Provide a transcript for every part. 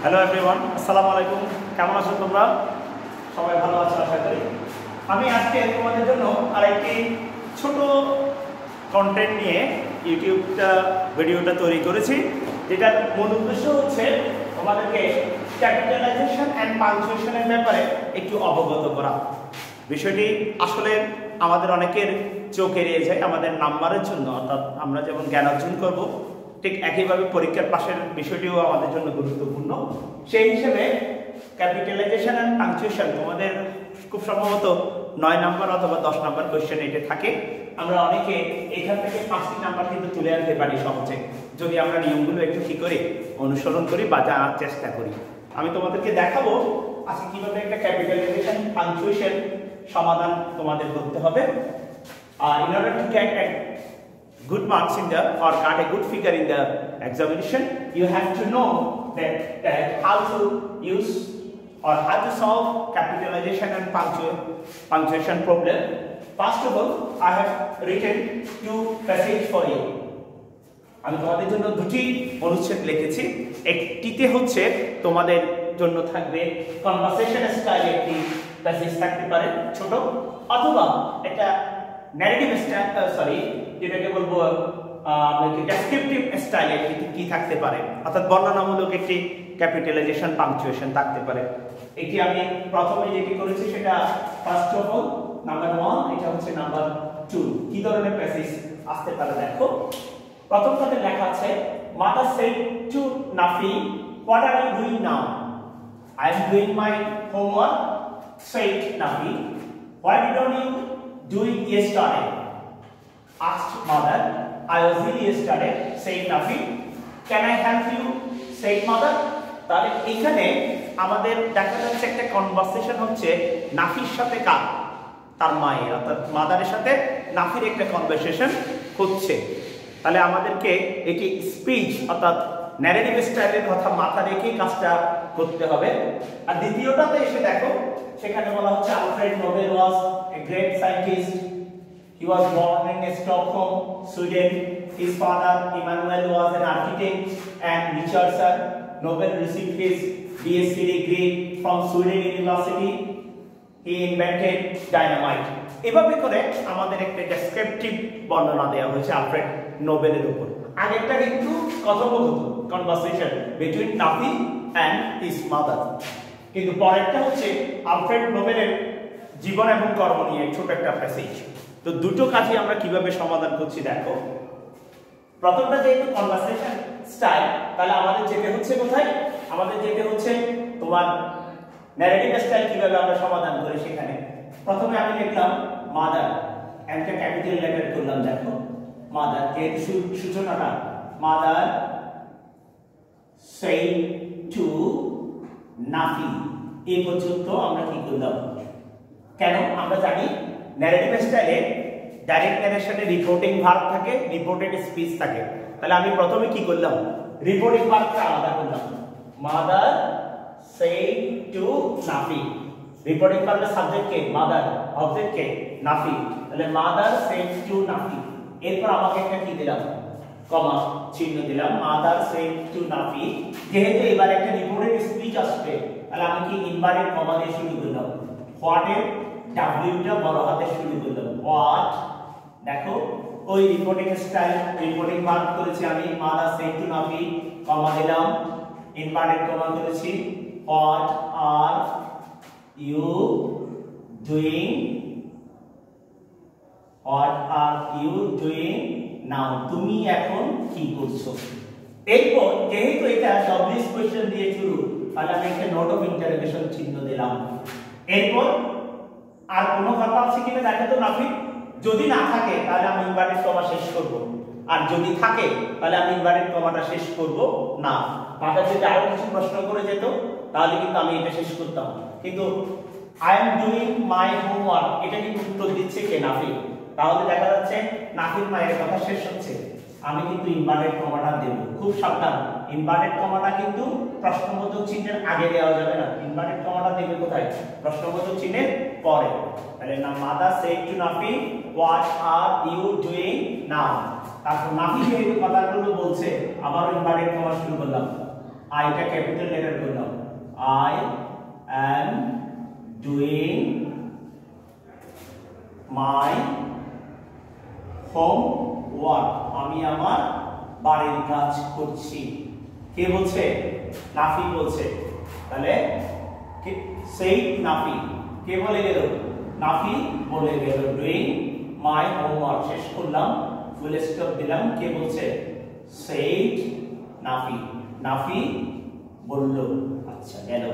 Hello everyone, আসসালামু আলাইকুম। কেমন আছো তোমরা? সবাই ভালো আছো আশা করি। আমি আজকে তোমাদের জন্য আরেকটি ছোট কন্টেন্ট নিয়ে ভিডিওটা তৈরি করেছি, যেটার মূল উদ্দেশ্য হচ্ছে তোমাদেরকে ক্যাপিটালাইজেশন অ্যান্ড পাংচুয়েশনের ব্যাপারে একটু অবগত করা। বিষয়টি আসলে আমাদের অনেকের চোখ এড়িয়ে যায় আমাদের নাম্বারের জন্য, অর্থাৎ আমরা যেমন জ্ঞান অর্জন করবো ঠিক একইভাবে পরীক্ষার পাশের বিষয়টিও আমাদের জন্য গুরুত্বপূর্ণ। সেই হিসেবে ক্যাপিটালাইজেশন অ্যান্ড পাংচুয়েশন তোমাদের খুব সম্ভবত 9 নাম্বার অথবা 10 নাম্বার কোয়েশ্চেন এটা থাকে। আমরা অনেকে এখান থেকে 5টি নাম্বার কিন্তু তুলে আনতে পারি সহজে, যদি আমরা নিয়মগুলো একটু কি করি, অনুসরণ করি বা জানার চেষ্টা করি। আমি তোমাদেরকে দেখাবো আজকে কিভাবে একটা ক্যাপিটালাইজেশন পাংচুয়েশন সমাধান তোমাদের করতে হবে। In order to get a good marks in the or got a good figure in the examination, you have to know that how to use or how to solve capitalization and punctuation problem. First of all, I have written 2 passages for you. আমি তোমাদের জন্য দুটি অনুচ্ছেদ লিখেছি। একটিতে হচ্ছে তোমাদের জন্য থাকবে কনভারসেশন স্টাইল একটি প্যাসেজ থাকতে পারে ছোট, অথবা একটা ন্যারেটিভ স্টাইল যেটাকে বলবো ডেসক্রিপটিভ স্টাইলে কি থাকতে পারে, অর্থাৎ বর্ণনামূলক একটি ক্যাপিটালাইজেশন পাংচুয়েশন থাকতে পারে। এটি আমি প্রথমে যেটি করেছি সেটা ফার্স্ট অফ অল নাম্বার 1, এটা হচ্ছে নাম্বার 2। কি ধরনের প্যাসেজ আসতে পারে দেখো। প্রথমটাতে লেখা আছে, mother said to Nafi, what are you doing now? I am doing my homework, said Nafi. Why didn't you do it yesterday? Asked mother. I was ill yesterday, said Nafi. Can I help you? said mother. তাহলে এখানে আমাদের দেখা যাচ্ছে একটা conversation হচ্ছে নাফির সাথে কার, তার মায়ের অর্থাৎ মাদারের সাথে নাফির একটা কনভারসেশন হচ্ছে। তাহলে আমাদেরকে এটি স্পিচ অর্থাৎ ন্যারেটিভ স্টাইলের কথা মাথা রেখে কাজটা করতে হবে। আর দ্বিতীয়টাতে এসে দেখো, সেখানে বলা হচ্ছে Alfred Nobel was a great scientist. He was born in Stockholm, Sweden. His father Immanuel was an architect and researcher. Nobel received his BSc degree from Sweden University. He invented dynamite. এভাবে করে আমাদের একটা descriptive বর্ণনা দেওয়া হয়েছে Alfred নোবেলের উপর। আগেরটা কিন্তু কথোপকথন, conversation between Nafi and his mother, কিন্তু পরেরটা হচ্ছে আলফ্রেড নোবেলের জীবন এবং কর্ম নিয়ে ছোট একটা প্যাসেজ। তো দুটো কাজই আমরা কিভাবে সমাধান করছি দেখো। প্রথমটা যেহেতু কনভারসেশন স্টাইল, তাহলে আমাদের যেতে হচ্ছে কোথায়? আমাদের যেতে হচ্ছে তোমার ন্যারেটিভ স্টাইল কিভাবে আমরা সমাধান করি সেখানে। প্রথমে আমি লিখলাম মাদার, একটা ক্যাপিটাল লেটার করলাম দেখো মাদার, এর সূচনাটা মাদার সেড টু নাফি, এই পর্যন্ত আমরা কি করলাম। কেন? আমরা জানি ন্যারেটিভ স্টাইলে ডাইরেক্ট ন্যারেশনে রিপোর্টিং ভার্ব থাকে, রিপোর্টেড স্পিচ থাকে। তাহলে আমি প্রথমে কি করলাম, রিপোর্টিং ভার্বটা আলাদা করলাম, mother said to Nafi. Reporting ভার্বের সাবজেক্ট কে? মাদার, অবজেক্ট কে? নাফি। তাহলে মাদার সেড টু নাফি। এরপর আমাকে একটা কি দিলাম, কমা চিহ্ন দিলাম, মাদার সেড টু নাফি। যেহেতু এবার একটা রিপোর্টেড স্পিচ আসবে, তাহলে আমি কি ইনভার্টেড কমা দিয়ে শুরু করলাম, হোয়াট এর ডাব্লিউটা বড় হাতে শুরু করলাম, হোয়াট। দেখো ওই রিপোর্টিং স্টাইল, রিপোর্টিং ভার্ব করেছি আমি mother said to Nafi, comma দিলাম, ইনভার্টেড কমা করেছি, what are you doing, what are you doing now, তুমি এখন কি করছো। এরপর যেহেতু এটা ডব্লিউএস কোশ্চেন দিয়ে শুরু, তাহলে আমি একটা নোট অফ ইন্টারোগেশন চিহ্ন দিলাম। এরপর আর কোনো কথা আছে কিনা দেখো তো নাফি, যদি না থাকে তাহলে আমি ইনভার্টেড কমা শেষ করব, আর যদি থাকে তাহলে আমি ইনভার্টেড কমাটা শেষ করব না। মাথা যদি আরো কিছু প্রশ্ন করে যেত তাহলে কিন্তু আমি এটা শেষ করতাম, কিন্তু I am doing my homework এটা কিন্তু উত্তর দিচ্ছে কে? নাফি। তাহলে দেখা যাচ্ছে নাফির মায়ের কথা শেষ হচ্ছে, আমি কিন্তু ইনভার্টেড কমাটা দেব। খুব সাবধান, ইনভার্টেড কমাটা কিন্তু প্রশ্নবোধক চিহ্নের আগে দেওয়া যাবে না, ইনভার্টেড কমাটা দেবে কোথায়? প্রশ্নবোধক চিহ্নের পরে। তাহলে না mother said to Nafi, what are you doing now. তারপর নাফি যেহেতু কথাগুলো বলছে, আবার ইনভার্টেড কমা শুরু করলাম, আইটা ক্যাপিটাল লেটার করলাম, I am doing my home work, আমি আমার বাড়ির কাজ করছি। কে বলছে? নাফি বলছে। তাহলে সেইড নাফি, কে বলে গেল? নাফি বলে গেল। ডুইং মাই হোমওয়ার্ক শেষ করলাম, ফুল স্টপ দিলাম, কে বলছে? সেইড নাফি, নাফি বলল। আচ্ছা গেল,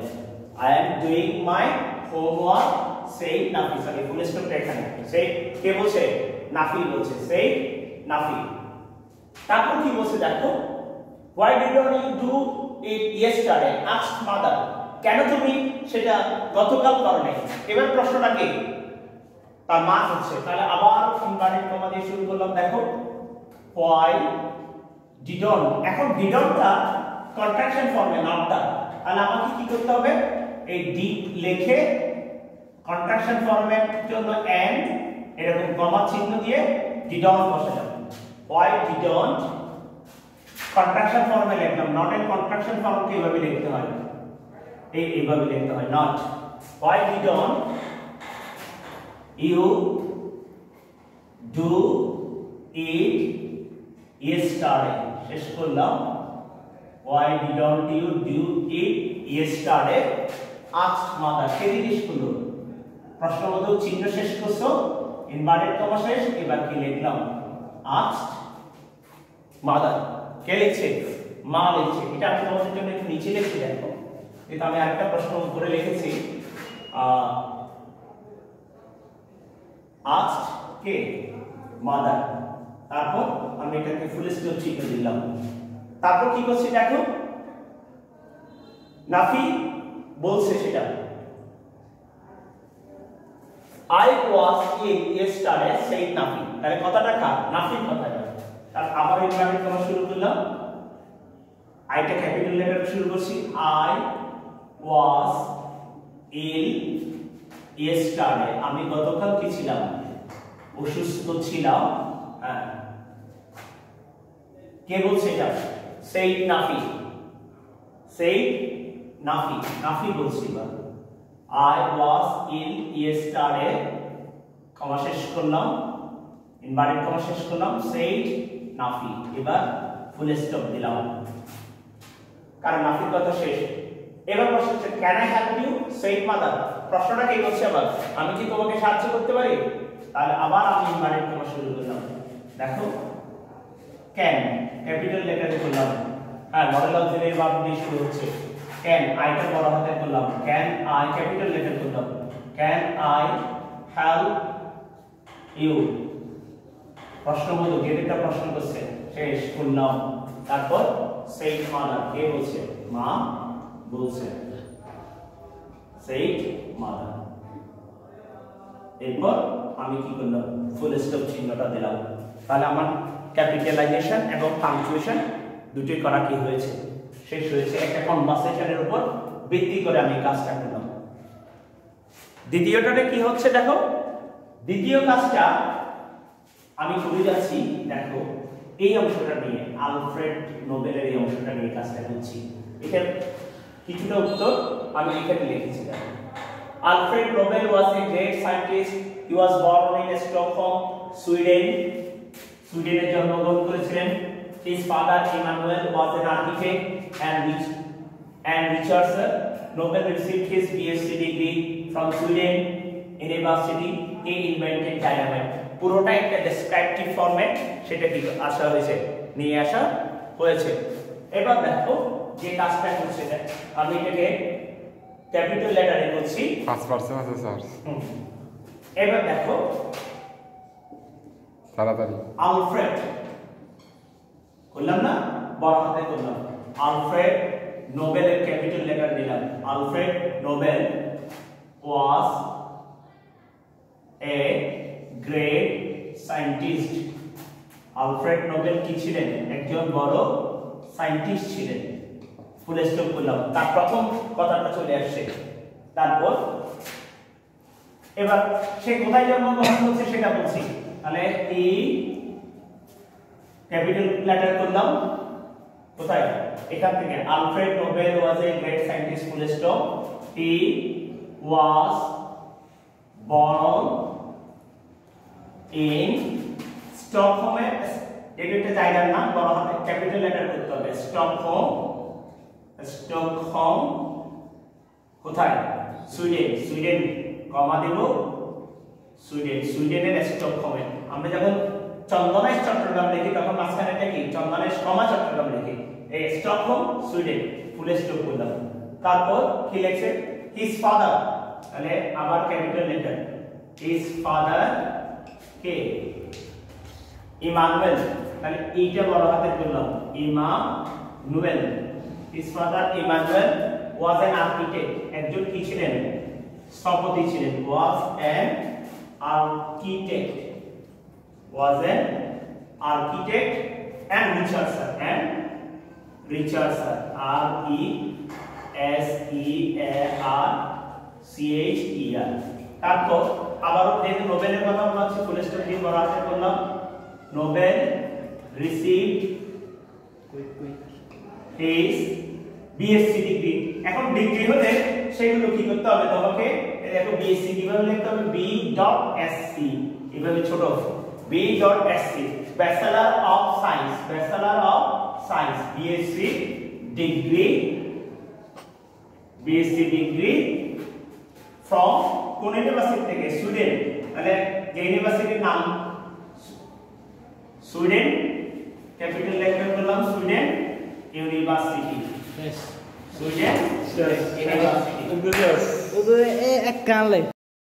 I am doing my homework said Nafi, sorry full স্টপটা এখানে। সেইড কে বলছে? নাফি বলছে, সেইড নাফি। তারপর কি বলছে দেখো, why didn't you do it yesterday? asked mother, কেন তুমি সেটা গতকাল করলে? এবার প্রশ্নটা কি? তার মা হচ্ছে। তাহলে আবার ইনভার্টেড কমা দিয়ে শুরু করলাম। দেখো why didn't, এখন didn'tটা কন্ট্রাকশন ফর্মে, নটটা। তাহলে আমাকে কি করতে হবে? এই ডিড লিখে কন্ট্রাকশন ফর্মের জন্য এন্ড এরকম কমা চিহ্ন দিয়ে didn't বসালাম। why didn't কন্ট্রাকশন ফর্মে লিখলাম, নট এর কন্ট্রাকশন ফর্ম কিভাবে লিখতে হয়? এইভাবে লিখতে হয়, not. why didn't you do it yesterday? শেষ করলাম, why didn't you do it yesterday? asked mother, কে জিজ্ঞেস করলো? প্রশ্নবোধক চিহ্ন শেষ করছো, ইনভার্টেড কমা শেষ, এবার কি লিখলাম? asked mother, কে লিখছে? মা লিখছে। এটা আমি তোমাদের জন্য একটু নিচে লিখে দেখো, এটা আমি আরেকটা প্রশ্ন করে লিখেছি, asked কে? mother। তারপর আমি এটাকে ফুল স্টপ চিহ্ন দিলাম। তারপর কি করছি দেখো, নাফি বলছে সেটা, I was in yesterday said Nafi. তাহলে কথাটা কার? নাফির কথাটা। তার আবার ইনভার্টেড কমা শুরু করলাম, আইটা ক্যাপিটাল লেটার শুরু করছি, I was in yesterday, আমি গতকাল কি ছিলাম? অসুস্থ ছিলাম। হ্যাঁ, কে বলছে এটা? সেইড নাফি, সেইড নাফি, নাফি বলছি। I was in yesterday কমা শেষ করলাম, ইনভার্টেড কমা শেষ করলাম, সেইড নাফি। এবার ফুল স্টপ দিলাম, কারণ নাফির কথা শেষ। এবার প্রশ্ন হচ্ছে can I help you? Said mother. প্রশ্নটা কি বলছে আবার, আমি কি তোমাকে সাহায্য করতে পারি? তাহলে আবার আমি ইনভার্টেড কমা শুরু করলাম। দেখো ক্যান ক্যাপিটাল লেটারে করলাম, হ্যাঁ মডেল অক্সিলারি ভার্ব দিয়ে শুরু হচ্ছে। ক্যান আইটা বড় হাতে করলাম, ক্যান আই ক্যাপিটাল লেটার করলাম, ক্যান আই হেল্প ইউ। প্রশ্নবোধক, যেটা প্রশ্ন করছে শেষ করলাম। তারপর সেইড মাদার, কে বলছে? মা বলছে, সেইড মাদার। এরপর আমি কি করলাম? ফুল স্টপ চিহ্নটা দিলাম। তাহলে আমার ক্যাপিটালাইজেশন এবং পাংচুয়েশন দুটোই করা কি হয়েছে? শেষ হয়েছে। একটা কনভারসেশনের উপর ভিত্তি করে আমি কাজটা করলাম। দ্বিতীয়টাতে কি হচ্ছে দেখো, দ্বিতীয় কাজটা আমি করে যাচ্ছি। দেখো এই অংশটা নিয়ে, আলফ্রেড নোবেলের এই অংশটা নিয়ে কাজটা করছি। এটা কিছুটা উত্তর আমি এখানে লিখেছি। দেখো, Alfred Nobel was a great scientist. He was born in Stockholm, Sweden. সুইডেনে জন্মগ্রহণ করেছিলেন। His father Emmanuel was an architect and researcher. Nobel received his BSc degree from Sweden University. He invented dynamite. পুরোটা একটা descriptive format, সেটা কি আসা হয়েছে, নিয়ে আসা হয়েছে। এবার দেখো যে কাজটা করছে, আমি এটাকে ক্যাপিটাল লেটারে করছি, 5% আছে স্যার। এবার দেখো তাড়াতাড়ি, আলফ্রেড করলাম না, বড় হাতে করলাম, আলফ্রেড নোবেলের ক্যাপিটাল লেটার দিলাম। Alfred Nobel was a great scientist. Alfred Nobel কি ছিলেন? একজন বড় সায়েন্টিস্ট ছিলেন। ফুল স্টপ করলাম, তার প্রথম কথাটা চলে আসছে। তারপর এবার সে কোথায় জন্মগ্রহণ করছে সেটা বলছি। তাহলে ই ক্যাপিটাল লেটার করলাম, কোথায় এখান থেকে Alfred Nobel was a great scientist full stop he was born in স্টকহোমে এটা একটা জায়গার নাম বড় হাতে ক্যাপিটাল লেটার করতে হবে স্টকহোম কোথায় সুইডেন কমা দেব সুইডেনের স্টকহোমে আমরা যখন চন্দনেশ চট্টগ্রাম লিখি তখন মাঝখানে এটা কি চন্দনেশ কমা চট্টগ্রাম লিখি এই স্টকহোম সুইডেন ফুল স্টপ করলাম তারপর কি লিখছে হিজ ফাদার তাহলে আবার ক্যাপিটাল লেটার হিজ ফাদার কে ইমানুয়েল তাহলে এইটা বড় হাতে করলাম Emmanuel his father Emmanuel was an architect একজন কি ছিলেন স্থপতি ছিলেন was an architect was an architect and researcher R E S E A R C H E R তারপর আবারও যেহেতু নোবেলের কথা বলা হচ্ছে ফুল স্টপ দিয়ে বড় হাতে করলাম Nobel received his BSc degree এখন ডিগ্রি হলে সেগুলো কি করতে হবে তোমাকে দেখো বিএসসি কিভাবে লিখতে হবে B.Sc এভাবে ছোট B.Sc bachelor of science BSc degree from কোন ইউনিভার্সিটি থেকে সুইডেন তাহলে যে ইউনিভার্সিটির নাম সুইডেন ক্যাপিটাল লেটার করলাম সুইডেন ইউনিভার্সিটি সুইডেন ইউনিভার্সিটি এক কান